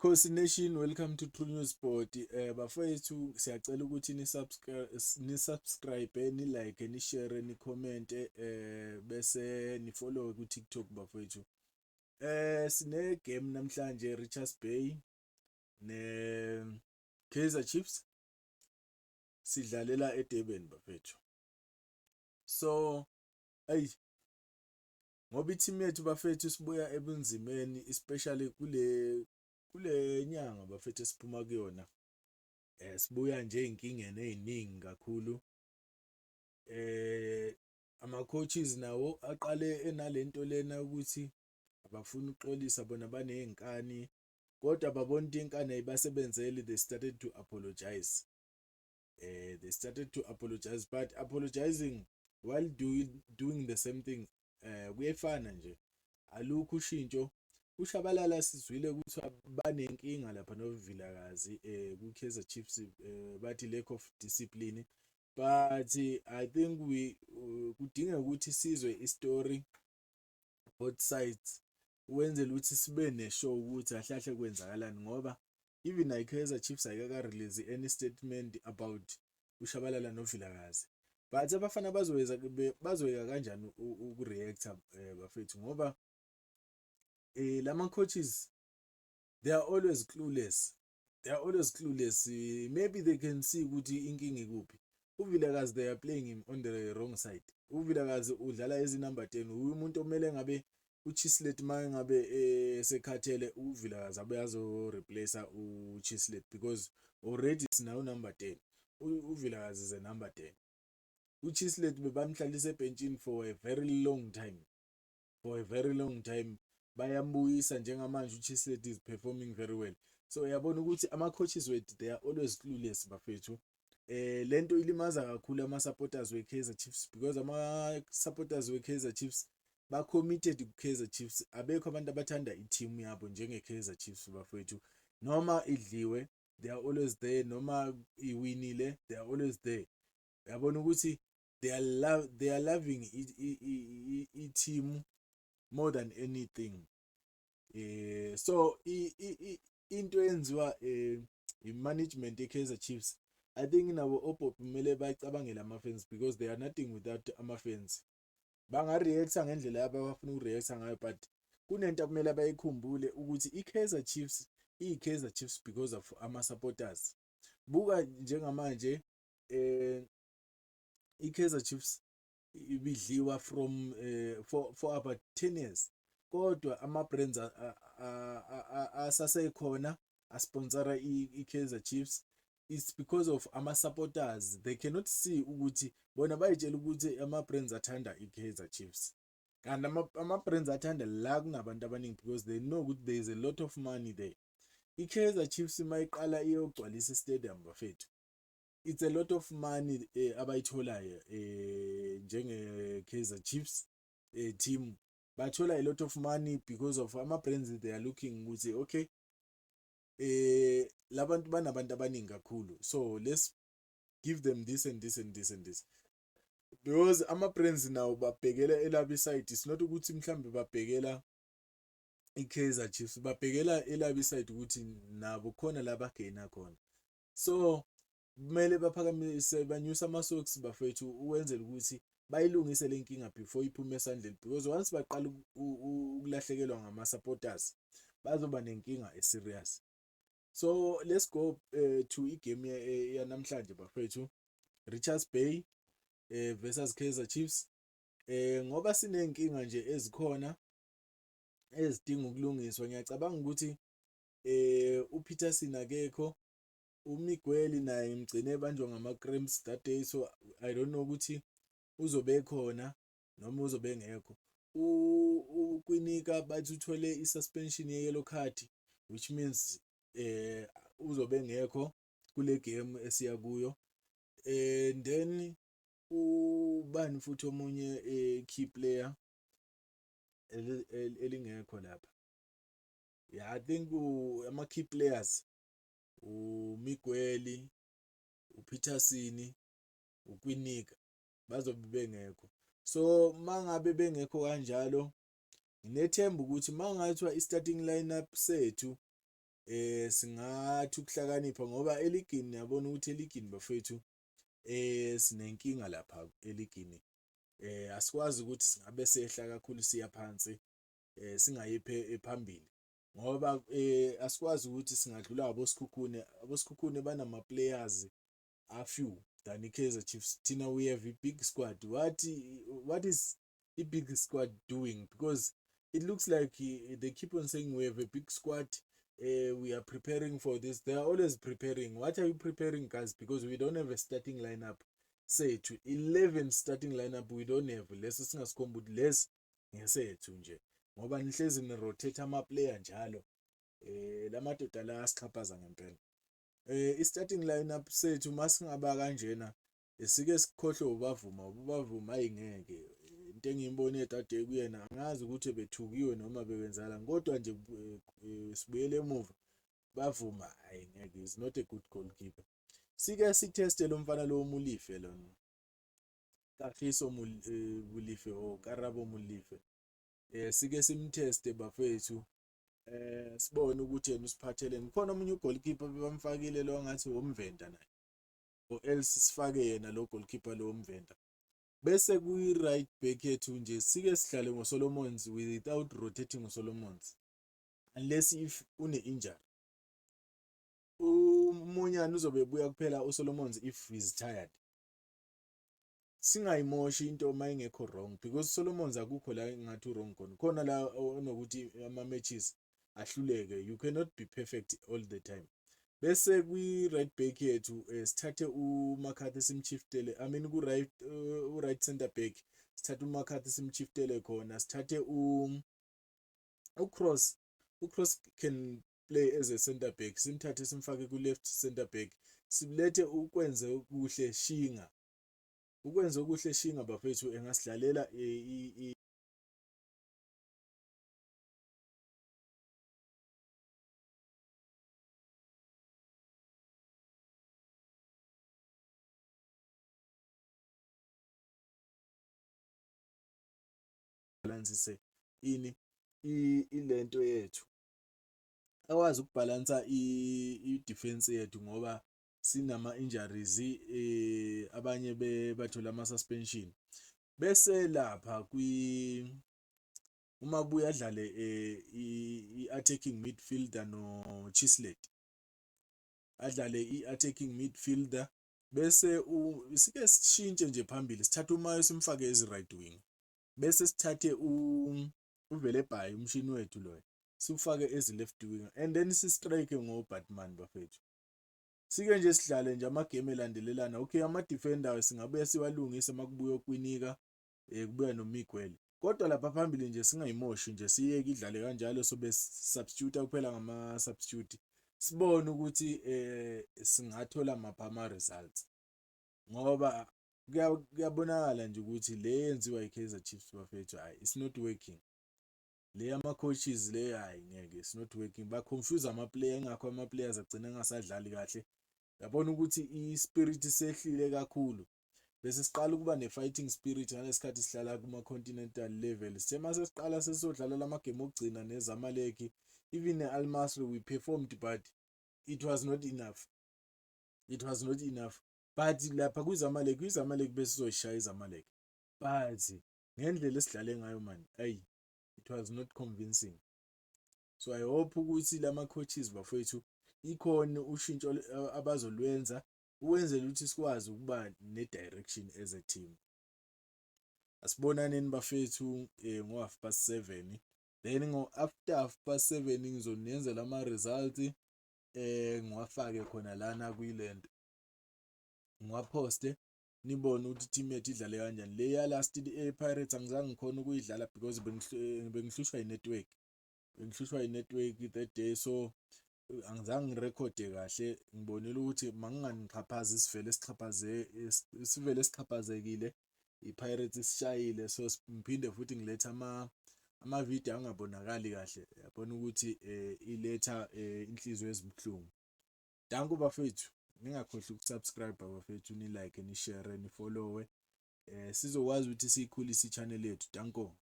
Khosi Nation, welcome to True News Sport. Bafowethu siyacela ukuthi ni-subscribe, ni-like, ni-share, ni-comment bese ni-follow ku TikTok bafowethu. Sine game namhlanje Richards Bay ne Kaizer Chiefs sidlalela eDurban bafowethu. So, ngoba i-team yethu bafethu sibuya ebunzimeni especially kule nyanga bafethu siphuma kuyona. Sibuya nje inkingeni eziningi kakhulu. Ama coaches nawo aqale enalento lena ukuthi abafuna ukuxolisa bona banezinkani kodwa babona ukuthi inkani ayibasebenzeli. They started to apologize. They started to apologize, but apologizing while doing the same thing kuyefana nje, alukho ushintsho. UShabalala sizwile ukuthi banenkinga lapha noVilakazi ku-Kaizer Chiefs, bathi lack of discipline, but I think kudinga ukuthi sizwe istory both sides wenzela ukuthi sibe neshow ukuthi ahlahle kwenzakalani, ngoba even iKaizer Chiefs ayikaka release any statement about uShabalala noVilakazi, but abafana bazoyeka kanjani ukureacta bafethu, ngoba lama coaches they are always clueless. Maybe they can see ukuthi inkinga ikuphi. uVilakazi they are playing him on the wrong side. uVilakazi udlala as number 10, umuntu omele ngabe uChislet maye ngabe sekhathele uVilakazi abe yazo replace uChislet because already sinayo number 10. uVilakazi is a number 10. uChislet bebamhlalisa ebenchini for a very long time. Bayambuyisa njengamanje uChislet is performing very well. So yabona ukuthi ama coaches wethu they are always clueless bafethu. Lento ilimaza kakhulu ama supporters weKaizer Chiefs because ama supporters weKaizer Chiefs ba committed kuKaizer Chiefs. Abekho abantu abathanda i-team yabo njengeKaizer Chiefs bafethu. Noma idliwe they are always there, noma iwinile they are always there. Yabona ukuthi they are loving i-team more than anything. So into enziwa i-management yeKaizer Chiefs, I think nabo opop kumele bayicabangele ama-fans because they are nothing without ama-fans. Banga-reacta ngendlela abafuna ukureacta ngayo, but kunento kumele bayikhumbule ukuthi iKaizer Chiefs iKaizer Chiefs because of ama-supporters. Buka njengamanje iKaizer Chiefs ibidliwa from for about 10 years, kodwa ama-brands asasekhona asponsora iKaizer Chiefs. It's because of ama-supporters. They cannot see ukuthi bona bayitshela ukuthi ama-brands athanda iKaizer Chiefs, kanti ama-brands athanda la kunabantu abaningi because they know ukuthi there is a lot of money there. iKaizer Chiefs mayiqala iyogcwalisa istadium bafethu, it's a lot of money abayitholayo njenge-Kaizer Chiefs team. Bathola a lot of money because of ama-brands they are looking ukuthi okay, labantu banabantu abaningi kakhulu, so let's give them this and this and this and this, because ama-brands nawo babhekela elabi side. It's not ukuthi mhlambe babhekela iKaizer Chiefs, babhekela elabi side ukuthi nabo khona la bagena khona. So kumele baphakamise banyusa ama-socks bafethu ukwenzela ukuthi bayilungise le nkinga before iphume esandleni, because once baqala ukulahlekelwa ngama-supporters bazoba nenkinga eserious. So let's go to igame yanamhlanje bafethu, Richards Bay versus Kaizer Chiefs. Ngoba sinenkinga nje ezikhona ezidinga ukulungiswa, ngiyacabanga ukuthi uPeterson akekho, uMiguel naye ngigcine banjwa ngama-cramps that day, so I don't know ukuthi uzobe khona noma uzobe ngekho. uKwinika bathi uthole i-suspension ye-yellow card, which means uzobe ngekho kule game esiya kuyo. And then ubani futhi omunye key player elingekho lapha. Yeah, I think ama key players uMiguel, uPeterson, uKwinika bazobe bengekho. So mangabe bengekho kanjalo, nginethemba ukuthi mangathiwa i-starting lineup sethu singathi ukuhlakanipha ngoba eligini yabona ukuthi eligini bafethu sinenkinga lapha eligini. Asikwazi ukuthi singabe sehla kakhulu siya phansi singayi phambili ngoba asikwazi ukuthi singadlula abosikhukhune banama players a few than iKaizer Chiefs. Thina we have a big squad. What is a big squad doing? Because it looks like they keep on saying we have a big squad. We are preparing for this. They are always preparing. What are you preparing, guys? Because we don't have a starting lineup. Say to 11 starting lineup we don't have. Leso singasikhombula ukuthi lesi ngesethu nje ngoba nihlezi nirotate ama player njalo. Lamadoda la asixhaphaza ngempela. I-starting lineup sethu masingaba kanjena sike sikhohlwe ubavuma ayingeke. Into engiyimbone edade kuyena angazi ukuthi bethukiwe noma bekwenzala kodwa nje sibuyele emuva bavuma ayingeke, is not a good goalkeeper. Sike siteste lo mfana lo Mulife lona Kagiso Mulife o Karabo Mulife. Sike simteste bafethu sibone ukuthi yena usiphatheleni. Khona omunye ugoalkeeper bebamfakile lo ngathi umvenda naye o else sifake yena lo goalkeeper lo umvenda. Bese kuyi right back yethu nje sike sihlale ngoSolomons without rotating uSolomons unless if une injury. Umunyane uzobe buya kuphela uSolomons if he's tired. Singayimoshi into mayingekho wrong because Solomons akukho la ngathi wrong khona la onokuthi ama matches ahluleke. You cannot be perfect all the time. Bese kwi right back yethu sithathe uMakhathi simchiftele, I mean ku right center back sithathe uMakhathi simchiftele khona, sithathe uCross can play as a center back, simthathe simfake ku left center back, silethe ukwenze kuhle Shinga bafethu engasidlalela balansise ilento yethu, akwazi ukubalansa i-defense yethu ngoba sinama injuries, abanye bathola ama suspension. Bese lapha uma buya adlale i-attacking midfielder no Chislet, adlale i-attacking midfielder bese sike sishintshe nje phambili, sithathe uMayo simfake as right wing, bese sithathe uVelebhayi umshini wethu loyo sifake as left winger and then sistrike ngoBatman bafethu. Sike nje sidlale nje amagame elandelelana. Okay, ama defender singabuya siwalungise makubuya okwinika kubuya noMiguel, kodwa lapha phambili nje singayimoshi nje siyeke idlale kanjalo sobe substitute kuphela ngama substitute, sibone ukuthi singathola mapha ama results ngoba kuyabonakala nje ukuthi le yenziwa iKaizer Chiefs bafethu it's not working. Le ama coaches le ngeke, it's not working. Ba confuse ama player, ingakho ama players agcina engasadlali kahle. Yabona ukuthi i-spirit sehlile kakhulu. Bese siqala ukuba ne-fighting spirit ngalesikhathi sihlala kuma-continental level. Sema sesiqala sesodlala lamagame okugcina nezamaleki, even ne-Al Masry we performed but it was not enough. But lapha kwizamaleki bese sizoyishaya izamaleki, but ngendlela esidlale ngayo man, it was not convincing. So I hope ukuthi lama coaches bafethu ikhona ushintsho abazolwenza ukwenzela ukuthi sikwazi ukuba ne-direction as a team. Asibonaneni bafethu ngo-7:30, then after 7:30 ngizonenzela ama-results ngiwafake khona lana kwilento, ngiwaposte nibone ukuthi team yethu idlale kanjani. Le ya last Pirates angizange ngikhona ukuyidlala because bengihlushwa i-network that day, so angizange ngirekhode kahle. Ngibonela ukuthi manginganixhaphazi sivele sichaphazekile i-Pirates isishayile, so ngiphinde futhi ngiletha ama-video angabonakali kahle, yabona ukuthi iletha inhliziyo ezibuhlungu. Danko bafethu, ningakhohlwa ukusubscribe bafethu, ni like, ni share, ni follow sizokwazi ukuthi siyikhulise i-channel yethu. Danko.